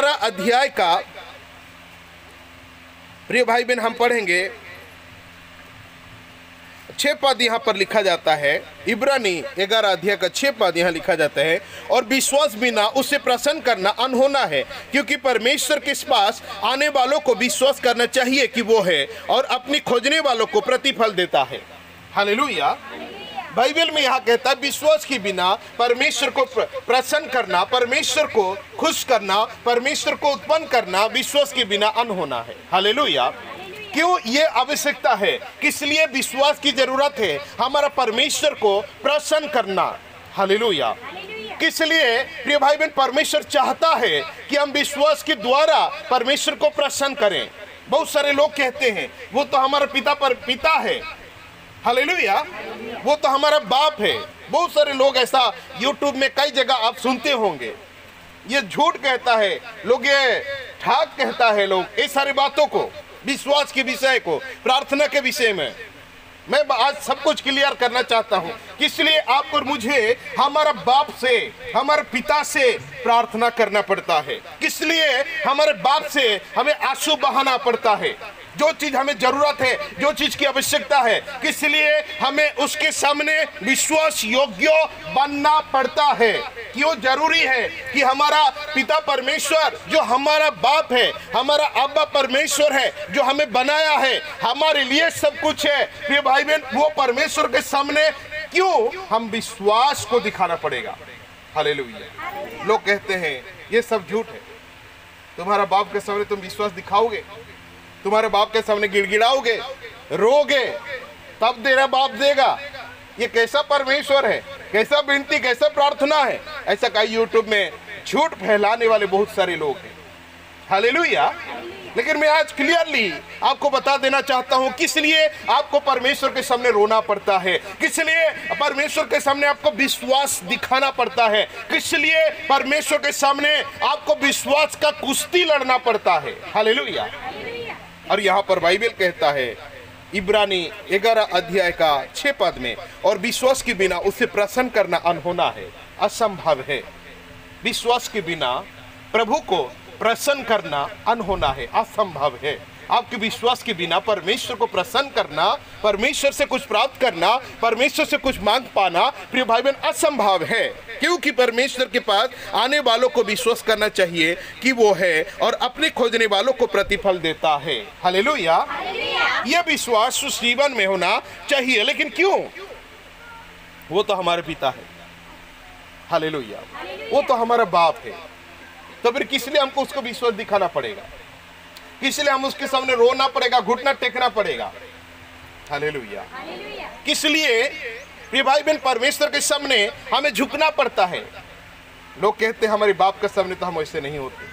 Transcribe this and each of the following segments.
11 अध्याय का प्रिय भाई बहन हम पढ़ेंगे 6 पद यहाँ पर लिखा जाता है। इब्रानी 11 अध्याय का 6 पद यहाँ लिखा जाता है, और विश्वास बिना उसे प्रसन्न करना अनहोना है, क्योंकि परमेश्वर के पास आने वालों को विश्वास करना चाहिए कि वो है, और अपनी खोजने वालों को प्रतिफल देता है। हालेलुया। बाइबल में यहाँ कहता है विश्वास के बिना परमेश्वर को प्रसन्न करना, परमेश्वर को खुश करना, परमेश्वर को उत्पन्न करना विश्वास के बिना अनहोना है। हालेलुया। क्यों ये आवश्यकता है, किस लिए विश्वास की जरूरत है? हमारा परमेश्वर को प्रसन्न करना। हालेलुया। किस लिए प्रिय भाई बहन? परमेश्वर चाहता है कि हम विश्वास के द्वारा परमेश्वर को प्रसन्न करें। बहुत सारे लोग कहते हैं वो तो हमारा पिता है। हालेलुया। वो तो हमारा बाप है। बहुत सारे लोग ऐसा यूट्यूब में कई जगह आप सुनते होंगे। ये झूठ कहता है लोग, ये ठाक कहता है लोग, इस सारी बातों को, विश्वास के विषय को, प्रार्थना के विषय में मैं आज सब कुछ क्लियर करना चाहता हूं। इसलिए आपको और मुझे हमारा बाप से, हमारे पिता से प्रार्थना करना पड़ता है। किस लिए? हमारे बाप से हमें आंसू बहाना पड़ता है। जो चीज हमें जरूरत है, जो चीज की आवश्यकता है, किस लिए हमें उसके सामने विश्वास योग्य बनना पड़ता है। क्यों जरूरी है कि हमारा पिता परमेश्वर जो हमारा बाप है, हमारा अब्बा परमेश्वर है, जो हमें बनाया है, हमारे लिए सब कुछ है। प्रिय भाई बहन, वो परमेश्वर के सामने क्यों हम विश्वास को दिखाना पड़ेगा। हालेलुया। लोग कहते हैं ये सब झूठ है। तुम्हारा बाप के सामने तुम विश्वास दिखाओगे, तुम्हारे बाप के सामने गिड़गिड़ाओगे, रोगे, तब तेरा बाप देगा। ये कैसा परमेश्वर है, कैसा विनती, कैसा प्रार्थना है? ऐसा कई यूट्यूब में झूठ फैलाने वाले बहुत सारे लोग हैं। हालेलुया। लेकिन मैं आज क्लियरली आपको बता देना चाहता हूं किस लिए आपको परमेश्वर के सामने रोना पड़ता है, किस लिए परमेश्वर के सामने आपको विश्वास दिखाना पड़ता है, किस लिए परमेश्वर के सामने आपको विश्वास का कुश्ती लड़ना पड़ता है। हालेलुया। और यहाँ पर बाइबल कहता है इब्रानी 11 अध्याय का 6 पद में, और विश्वास के बिना उसे प्रसन्न करना अनहोना है, असंभव है। विश्वास के बिना प्रभु को प्रसन्न करना अनहोना है, असंभव है। आपके विश्वास के बिना परमेश्वर को प्रसन्न करना, परमेश्वर से कुछ प्राप्त करना, परमेश्वर से कुछ मांग पाना प्रिय भाई बहन असंभव है, क्योंकि परमेश्वर के पास आने वालों को विश्वास करना चाहिए कि वो है, और अपने खोजने वालों को प्रतिफल देता है। हालेलुया। यह विश्वास उस जीवन में होना चाहिए। लेकिन क्यों? वो तो हमारे पिता है। हालेलुया। वो तो हमारा बाप है। तो फिर किस लिए हमको उसको विश्वास दिखाना पड़ेगा? किस लिए हम उसके सामने रोना पड़ेगा, घुटना टेकना पड़ेगा? हालेलुया। किस लिए प्रिय भाई बहन परमेश्वर के सामने हमें झुकना पड़ता है? लोग कहते हैं हमारे बाप के सामने तो हम ऐसे नहीं होते,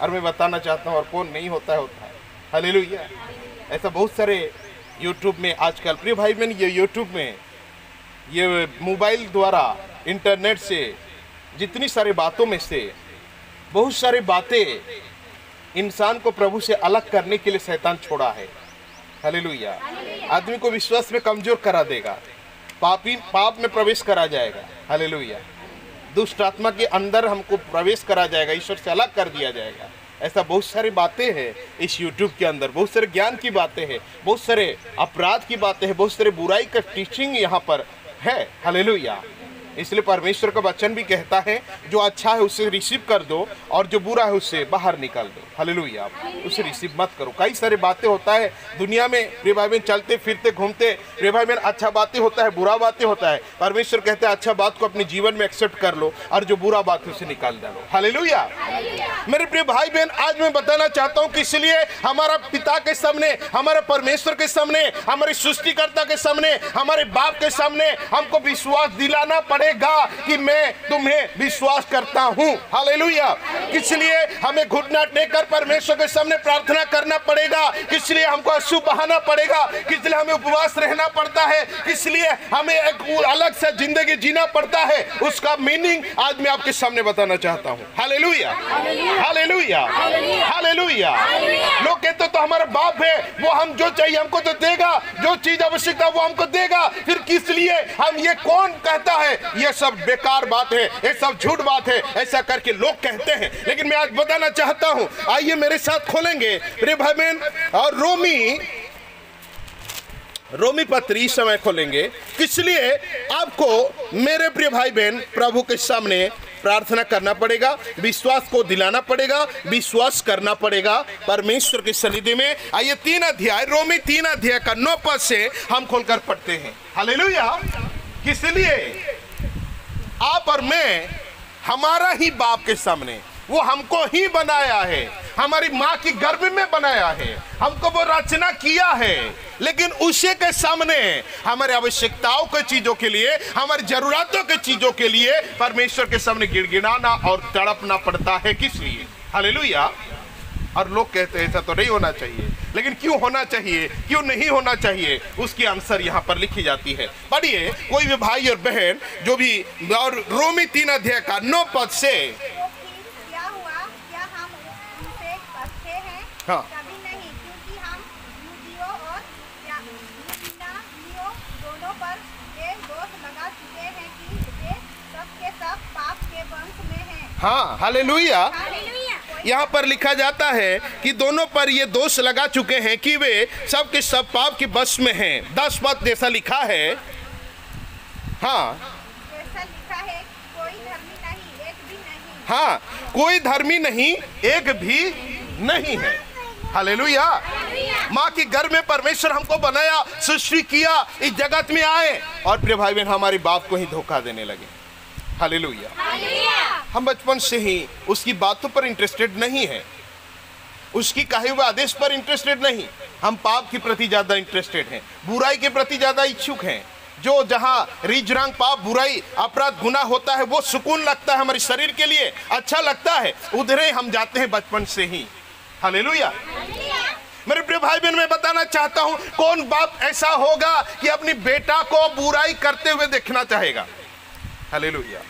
और मैं बताना चाहता हूँ और कौन नहीं होता है। हालेलुया। ऐसा बहुत सारे यूट्यूब में आजकल प्रिय भाई बहन, ये यूट्यूब में, ये मोबाइल द्वारा, इंटरनेट से, जितनी सारी बातों में से बहुत सारी बातें इंसान को प्रभु से अलग करने के लिए शैतान छोड़ा है। हालेलुया। आदमी को विश्वास में कमजोर करा देगा, पाप में प्रवेश करा जाएगा। हालेलुया। दुष्ट आत्मा के अंदर हमको प्रवेश करा जाएगा, ईश्वर से अलग कर दिया जाएगा। ऐसा बहुत सारी बातें हैं इस यूट्यूब के अंदर, बहुत सारे ज्ञान की बातें हैं, बहुत सारे अपराध की बातें हैं, बहुत सारे बुराई का टीचिंग यहाँ पर है। हालेलुया। इसलिए परमेश्वर का वचन भी कहता है जो अच्छा है उसे रिसीव कर दो, और जो बुरा है उससे बाहर निकाल दो। हालेलुया। उसे रिसीव मत करो। कई सारी बातें होता है दुनिया में प्रिय भाई बहन, चलते फिरते घूमते प्रिय भाई बहन, अच्छा बातें होता है, बुरा बातें होता है। परमेश्वर कहते हैं अच्छा बात को अपने जीवन में एक्सेप्ट कर लो, और जो बुरा बात है उसे निकाल डालो। हालेलुया। मेरे प्रिय भाई बहन, आज मैं बताना चाहता हूँ कि इसलिए हमारा पिता के सामने, हमारे परमेश्वर के सामने, हमारे सृष्टिकर्ता के सामने, हमारे बाप के सामने हमको विश्वास दिलाना कि मैं तुम्हें विश्वास करता हूं। हालेलुया। इसलिए हमें घुटना टेककर परमेश्वर के सामने प्रार्थना करना पड़ेगा, इसलिए हमको आंसू बहाना पड़ेगा, इसलिए हमें उपवास रहना पड़ता है, इसलिए हमें एक अलग से जिंदगी जीना पड़ता है। उसका मीनिंग आज मैं आपके सामने बताना चाहता हूं। हालेलुया। हालेलुया। हालेलुया। हालेलुया। लोग कहते तो हमारा बाप है, वो हम जो चाहिए हमको तो देगा, जो चीज आवश्यकता वो हमको देगा, फिर किस लिए हम, ये कौन कहता है? ये सब बेकार बात है, ये सब झूठ बात है, ऐसा करके लोग कहते हैं। लेकिन मैं आज बताना चाहता हूं, आइए मेरे साथ खोलेंगे प्रिय भाई बहन, और रोमी पत्री समय खोलेंगे। इसलिए आपको मेरे प्रिय भाई बहन प्रभु के सामने प्रार्थना करना पड़ेगा, विश्वास को दिलाना पड़ेगा, विश्वास करना पड़ेगा परमेश्वर की सन्निधि में। आइए 3 अध्याय, रोमी 3 अध्याय का 9 पद से हम खोलकर पढ़ते हैं। हालेलुया। इसलिए आप और मैं, हमारा ही बाप के सामने, वो हमको ही बनाया है, हमारी माँ की गर्भ में बनाया है, हमको वो रचना किया है, लेकिन उसी के सामने हमारे आवश्यकताओं के चीजों के लिए, हमारी जरूरतों के चीजों के लिए परमेश्वर के सामने गिड़गिड़ाना और तड़पना पड़ता है। किस लिए? हालेलुया। और लोग कहते हैं ऐसा तो नहीं होना चाहिए, लेकिन क्यों होना चाहिए, क्यों नहीं होना चाहिए, उसकी आंसर यहाँ पर लिखी जाती है। पढ़िए कोई भी भाई और बहन जो भी, और रोमी 3 अध्याय का 9 पद से। हाँ, कभी नहीं, क्योंकि हम यहूदियों और यूनानियों दोनों पर ये दोष लगा चुके हैं कि वे सब के सब पाप के वंश में हैं। हाँ, हालेलुया। यहाँ पर लिखा जाता है कि दोनों पर ये दोष लगा चुके हैं कि वे सब के सब पाप के वश में हैं। 10 पद जैसा लिखा है। हाँ, जैसा लिखा है, कोई धर्मी नहीं, एक भी नहीं। हाँ, कोई धर्मी नहीं, एक भी नहीं है। हालेलुया। माँ की गर्भ में परमेश्वर हमको बनाया, सृष्टि किया, इस जगत में आए, और प्रिय भाई बहन हमारे बाप को ही धोखा देने लगे। हालेलुया। हम बचपन से ही उसकी बातों पर इंटरेस्टेड नहीं है, उसकी कहे हुए आदेश पर इंटरेस्टेड नहीं। हम पाप के प्रति ज्यादा इंटरेस्टेड हैं, बुराई के प्रति ज्यादा इच्छुक हैं। जो जहाँ रीझ रंग पाप, बुराई, अपराध, गुनाह होता है, वो सुकून लगता है, हमारे शरीर के लिए अच्छा लगता है, उधर हम जाते हैं बचपन से ही। हालेलुया। मेरे प्रिय भाई बहन, मैं बताना चाहता हूं, कौन बाप ऐसा होगा कि अपनी बेटा को बुराई करते हुए देखना चाहेगा? हालेलुया।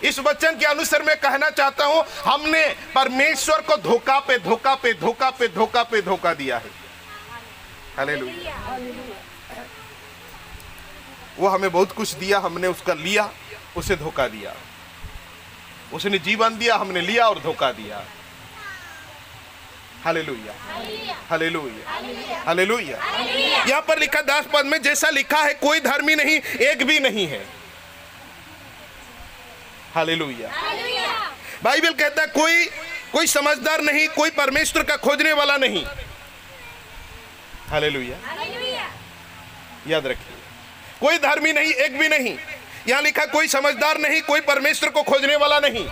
इस वचन के अनुसार मैं कहना चाहता हूं, हमने परमेश्वर को धोखा पे धोखा पे धोखा पे धोखा पे धोखा दिया है। हालेलुया। वो हमें बहुत कुछ दिया, हमने उसका लिया, उसे धोखा दिया। उसने जीवन दिया, हमने लिया और धोखा दिया। Hallelujah, hallelujah, hallelujah. यहाँ पर लिखा 10 पद में, जैसा लिखा है, कोई धर्मी नहीं, एक भी नहीं है। हालेलुया। बाइबल कहता है कोई समझदार नहीं, कोई परमेश्वर का खोजने वाला नहीं। हालेलुया। याद रखिए, कोई धर्मी नहीं, एक भी नहीं। यहाँ लिखा कोई समझदार नहीं, कोई परमेश्वर को खोजने वाला नहीं।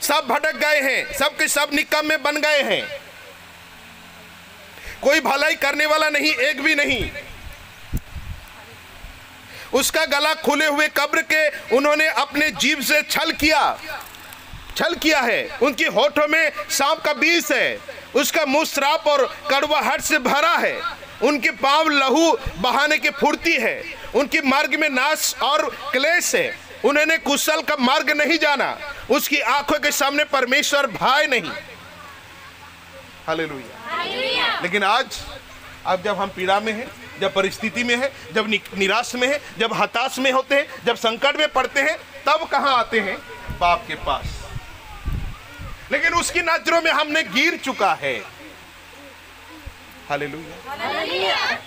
सब भटक गए हैं, सब के सब निकम्मे बन गए हैं। कोई भलाई करने वाला नहीं, एक भी नहीं। उसका गला खुले हुए कब्र के उन्होंने अपने जीभ से छल किया है। उनकी होठों में सांप का विष है, उसका मुंह श्राप और कड़वाहट से भरा है। उनके पांव लहू बहाने की फुर्ती है, उनके मार्ग में नाश और क्लेश है। उन्होंने कुशल का मार्ग नहीं जाना, उसकी आंखों के सामने परमेश्वर भाई नहीं। हालेलुया। लेकिन आज अब जब हम पीड़ा में हैं, जब परिस्थिति में है, जब निराश में है, जब हताश में होते हैं, जब संकट में पड़ते हैं, तब कहां आते हैं? बाप के पास। लेकिन उसकी नजरों में हमने गिर चुका है। हालेलुया।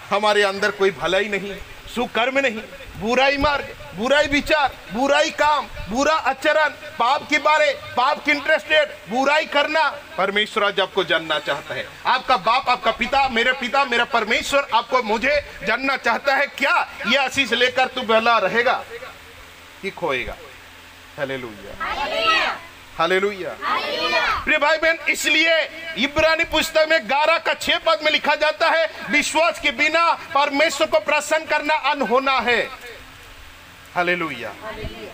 हमारे अंदर कोई भलाई नहीं, सुकर्म नहीं, बुराई मार्ग, बुराई विचार, बुराई काम, बुरा आचरण, पाप के बारे, पाप की इंटरेस्टेड, बुराई करना। परमेश्वर आज आपको जानना चाहता है। आपका बाप, आपका पिता, मेरा परमेश्वर आपको, मुझे जानना चाहता है, क्या ये आशीष लेकर तू भला रहेगा कि खोएगा? Hallelujah, hallelujah. प्रिय भाई बहन, इसलिए इब्रानी पुस्तक में 11 का 6 पद में लिखा जाता है, विश्वास के बिना परमेश्वर को प्रसन्न करना अनहोना है। हालेलुया।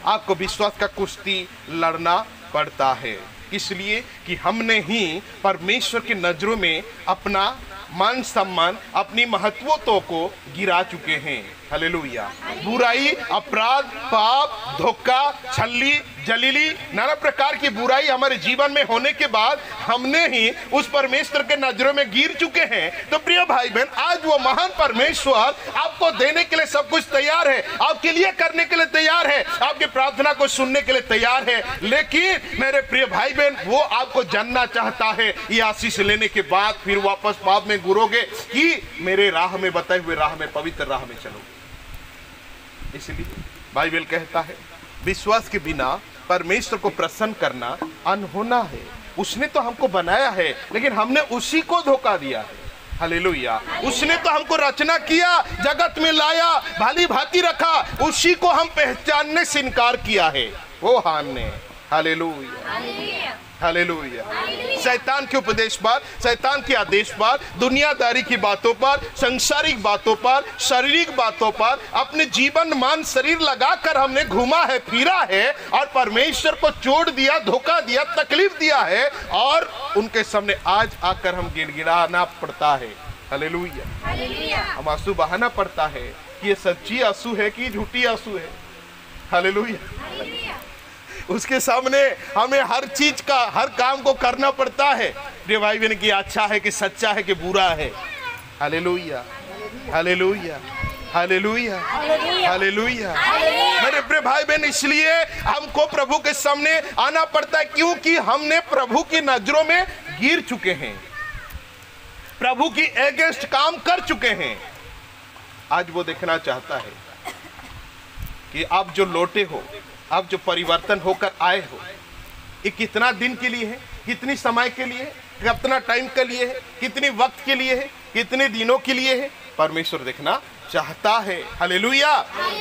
आपको विश्वास का कुश्ती लड़ना पड़ता है, इसलिए कि हमने ही परमेश्वर की नजरों में अपना मान सम्मान, अपनी महत्वतों को गिरा चुके हैं। हालेलुया। बुराई, अपराध, पाप, धोखा, छल्ली, जलीली, नाना प्रकार की बुराई हमारे जीवन में होने के बाद हमने ही उस परमेश्वर के नजरों में गिर चुके हैं। तो प्रिय भाई बहन, आज वो महान परमेश्वर आपको देने के लिए सब कुछ तैयार है, आपके लिए करने के लिए तैयार है, आपकी प्रार्थना को सुनने के लिए तैयार है। लेकिन मेरे प्रिय भाई बहन, वो आपको जानना चाहता है, ये आशीष लेने के बाद फिर वापस पाप में गिरोगे कि मेरे राह में बताए हुए राह में, पवित्र राह में चलोगे। इसलिए बाइबल कहता है विश्वास के बिना परमेश्वर को प्रसन्न करना अनहोना है। उसने तो हमको बनाया है, लेकिन हमने उसी को धोखा दिया है। हालेलुया। उसने तो हमको रचना किया, जगत में लाया, भाली भांति रखा, उसी को हम पहचानने से इनकार किया है वो हमने। Hallelujah, hallelujah. शैतान के उपदेश पर, शैतान के आदेश पर, दुनियादारी की बातों पर, सांसारिक बातों पर, शारीरिक बातों पर अपने जीवन मान शरीर लगाकर हमने घूमा है, फिरा है और परमेश्वर को चोट दिया, धोखा दिया, तकलीफ दिया है और उनके सामने आज आकर हम गिड़गिड़ाना पड़ता है। हालेलुया। हम आंसू बहाना पड़ता है कि ये सच्ची आंसू है कि झूठी आंसू है। हालेलुया। उसके सामने हमें हर चीज का, हर काम को करना पड़ता है। प्रिय भाई बहन, की अच्छा है कि सच्चा है कि बुरा है। Hallelujah, hallelujah, hallelujah, hallelujah. मेरे प्रिय भाई बहन, इसलिए हमको प्रभु के सामने आना पड़ता है, क्योंकि हमने प्रभु की नजरों में गिर चुके हैं, प्रभु की अगेंस्ट काम कर चुके हैं। आज वो देखना चाहता है कि आप जो लौटे हो, आप जो परिवर्तन होकर आए हो, ये कितना दिन के लिए है, कितनी समय के लिए है, कितना टाइम के लिए है, कितनी वक्त के लिए है, कितने दिनों के लिए है, परमेश्वर देखना चाहता है। हालेलुया।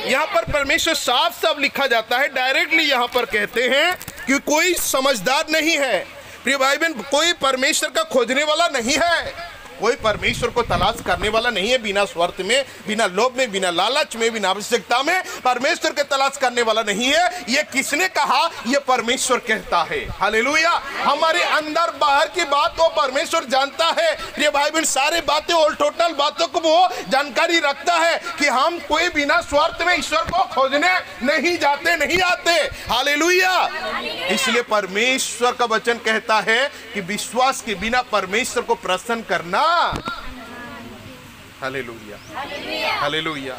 यहाँ पर परमेश्वर साफ साफ लिखा जाता है, डायरेक्टली यहाँ पर कहते हैं कि कोई समझदार नहीं है। प्रिय भाई बहन, कोई परमेश्वर का खोजने वाला नहीं है, कोई परमेश्वर को तलाश करने वाला नहीं है। बिना स्वार्थ में, बिना लोभ में, बिना लालच में, बिना आवश्यकता में परमेश्वर के तलाश करने वाला नहीं है। ये किसने कहा? ये परमेश्वर कहता है। हालेलुया। हमारे अंदर बाहर की बात वो परमेश्वर जानता है। ये भाई बहन, सारे बातें और टोटल बातों को वो जानकारी रखता है कि हम कोई बिना स्वार्थ में ईश्वर को खोजने नहीं जाते, नहीं आते। हालेलुया। इसलिए परमेश्वर का वचन कहता है कि विश्वास के बिना परमेश्वर को प्रसन्न करना। Hallelujah, hallelujah.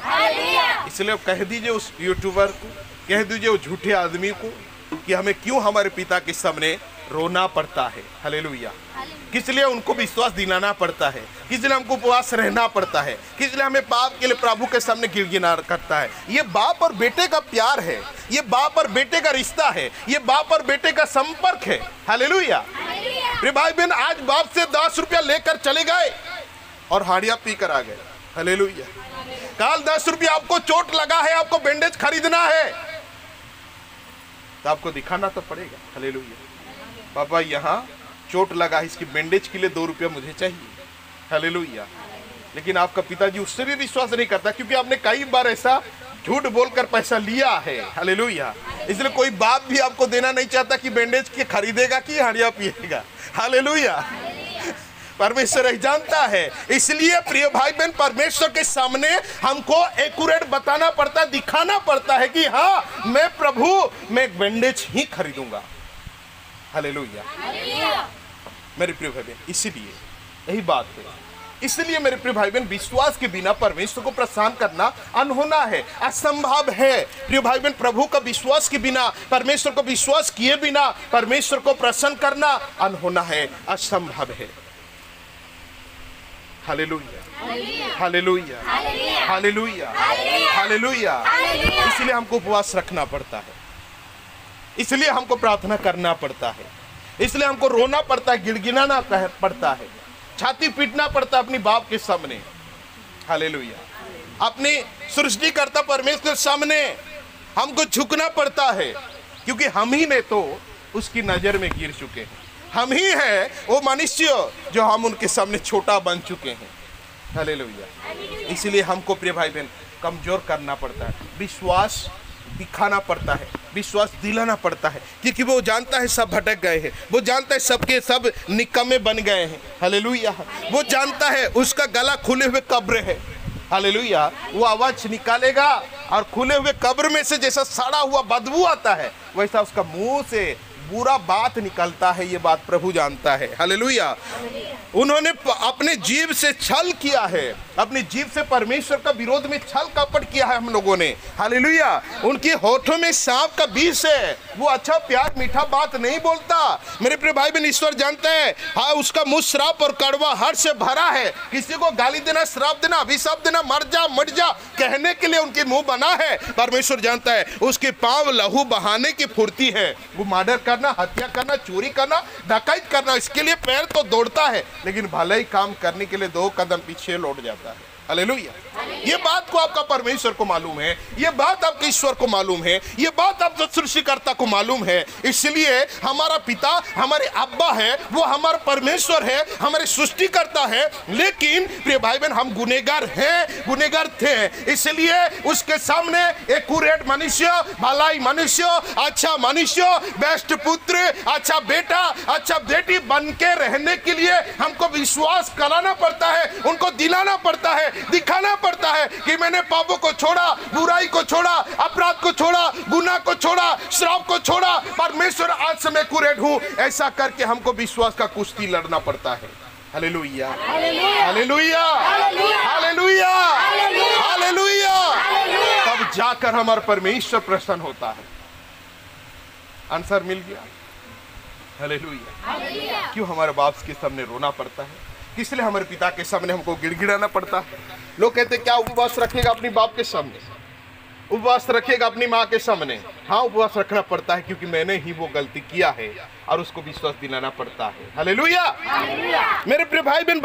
इसलिए कह दीजिए उस यूट्यूबर को, कह दीजिए उस झूठे आदमी को कि हमें क्यों हमारे पिता के सामने रोना पड़ता है। हालेलुया। किस लिए उनको विश्वास दिलाना पड़ता है, किस लिए हमको उपवास रहना पड़ता है, किस लिए हमें पाप के लिए प्रभु के सामने गिड़गिड़ा करता है। ये बाप और बेटे का प्यार है, ये बाप और बेटे का रिश्ता है, ये बाप और बेटे का संपर्क है। हालेलुया। भाई बहन, आज बाप से 10 रुपया लेकर चले गए और हाड़िया पी कर आ गए। हालेलुया। कल 10 रुपया आपको चोट लगा है, आपको बैंडेज खरीदना है, तो आपको दिखाना तो पड़ेगा। हालेलुया। पापा यहाँ चोट लगा है, इसकी बैंडेज के लिए 2 रुपया मुझे चाहिए। हालेलुया। लेकिन आपका पिताजी उससे भी विश्वास नहीं करता, क्योंकि आपने कई बार ऐसा झूठ बोलकर पैसा लिया है। हालेलुया। इसलिए कोई बाप भी आपको देना नहीं चाहता कि बैंडेज के खरीदेगा कि हाड़िया पिएगा। हालेलुया। परमेश्वर जानता है। इसलिए प्रिय भाई बहन, परमेश्वर के सामने हमको एक्यूरेट बताना पड़ता, दिखाना पड़ता है कि हाँ, मैं प्रभु, मैं एक बैंडेज ही खरीदूंगा। हालेलुया। मेरे प्रिय भाई बहन, इसीलिए यही बात है। इसलिए मेरे प्रिय भाई बहन, विश्वास के बिना परमेश्वर को प्रसन्न करना अनहोना है, असंभव है। प्रिय भाई बहन, प्रभु का विश्वास के बिना, परमेश्वर को विश्वास किए बिना परमेश्वर को प्रसन्न करना अनहोना है, असंभव है। Hallelujah, hallelujah, hallelujah, hallelujah. इसलिए हमको उपवास रखना पड़ता है, इसलिए हमको प्रार्थना करना पड़ता है, इसलिए हमको रोना पड़ता है, गिड़गिड़ाना पड़ता है, छाती पीटना पड़ता है अपनी बाप के सामने। हालेलुया। अपनी सृष्टिकर्ता परमेश्वर के सामने हमको झुकना पड़ता है, क्योंकि हम ही ने तो उसकी नजर में गिर चुके हैं। हम ही है वो मनुष्य जो हम उनके सामने छोटा बन चुके हैं। हालेलुया। इसलिए हमको प्रिय भाई बहन कमजोर करना पड़ता है, विश्वास दिखाना पड़ता है, विश्वास दिलाना पड़ता है, क्योंकि वो जानता है सब भटक गए हैं, वो जानता है सबके सब निकम्मे बन गए हैं। हालेलुया। वो जानता है उसका गला खुले हुए कब्र है। हालेलुया, वो आवाज निकालेगा और खुले हुए कब्र में से जैसा सड़ा हुआ बदबू आता है वैसा उसका मुंह से बुरा बात निकलता है। ये बात प्रभु जानता है। हालेलुया। उन्होंने अपने जीव से छल किया है, अपनी जीव से परमेश्वर का विरोध में छल कपट किया है हम लोगों ने। हालेलुया। उनके होठों में सांप का विष है, वो अच्छा प्यार मीठा बात नहीं बोलता। मेरे प्रिय भाई बहन, ईश्वर जानते हैं, हाँ, उसका मुंह श्राप और कड़वा हर से भरा है। किसी को गाली देना, श्राप देना, अभिशाप देना, मर जा मर जा कहने के लिए उनके मुंह बना है। परमेश्वर जानता है उसके पांव लहू बहाने की फुर्ती है। वो मर्डर करना, हत्या करना, चोरी करना, डकैत करना, इसके लिए पैर तो दौड़ता है लेकिन भले ही काम करने के लिए 2 कदम पीछे लौट जाता है। हालेलुया। ये बात को आपका परमेश्वर को मालूम है, ये बात आपके ईश्वर को मालूम है, ये बात आपके सृष्टिकर्ता को मालूम है। इसलिए हमारा पिता हमारे अब्बा है, वो हमारा परमेश्वर है, हमारे सृष्टिकर्ता है। लेकिन प्रिय भाई बहन, हम गुनहगार हैं, गुनहगार थे। इसलिए उसके सामने एक्यूरेट मनुष्य, भलाई मनुष्य, अच्छा मनुष्य, बेस्ट पुत्र, अच्छा बेटा, अच्छा बेटी बन के रहने के लिए हमको विश्वास कराना पड़ता है, उनको दिलाना पड़ता है, दिखाना पड़ता है कि मैंने पापों को छोड़ा, बुराई को छोड़ा, अपराध को छोड़ा, गुनाह को छोड़ा, श्राप को छोड़ा, परमेश्वर आज से मैं एक्यूरेट हूं। ऐसा करके हमको विश्वास का कुश्ती लड़ना पड़ता है। Hallelujah, hallelujah, hallelujah, hallelujah. तब जाकर हमारा परमेश्वर प्रसन्न होता है। आंसर मिल गया। हालेलुया। क्यों हमारे बाप के सामने रोना पड़ता है? किस लिए हमारे पिता के सामने हमको गिड़गिड़ाना पड़ता है? लोग कहते क्या उपवास रखेगा अपनी बाप के सामने, उपवास रखेगा अपनी माँ के सामने? हाँ, उपवास रखना पड़ता है क्योंकि मैंने ही वो गलती किया है और उसको विश्वास दिलाना पड़ता है। हालेलुया। मेरे प्रिय भाई बहन,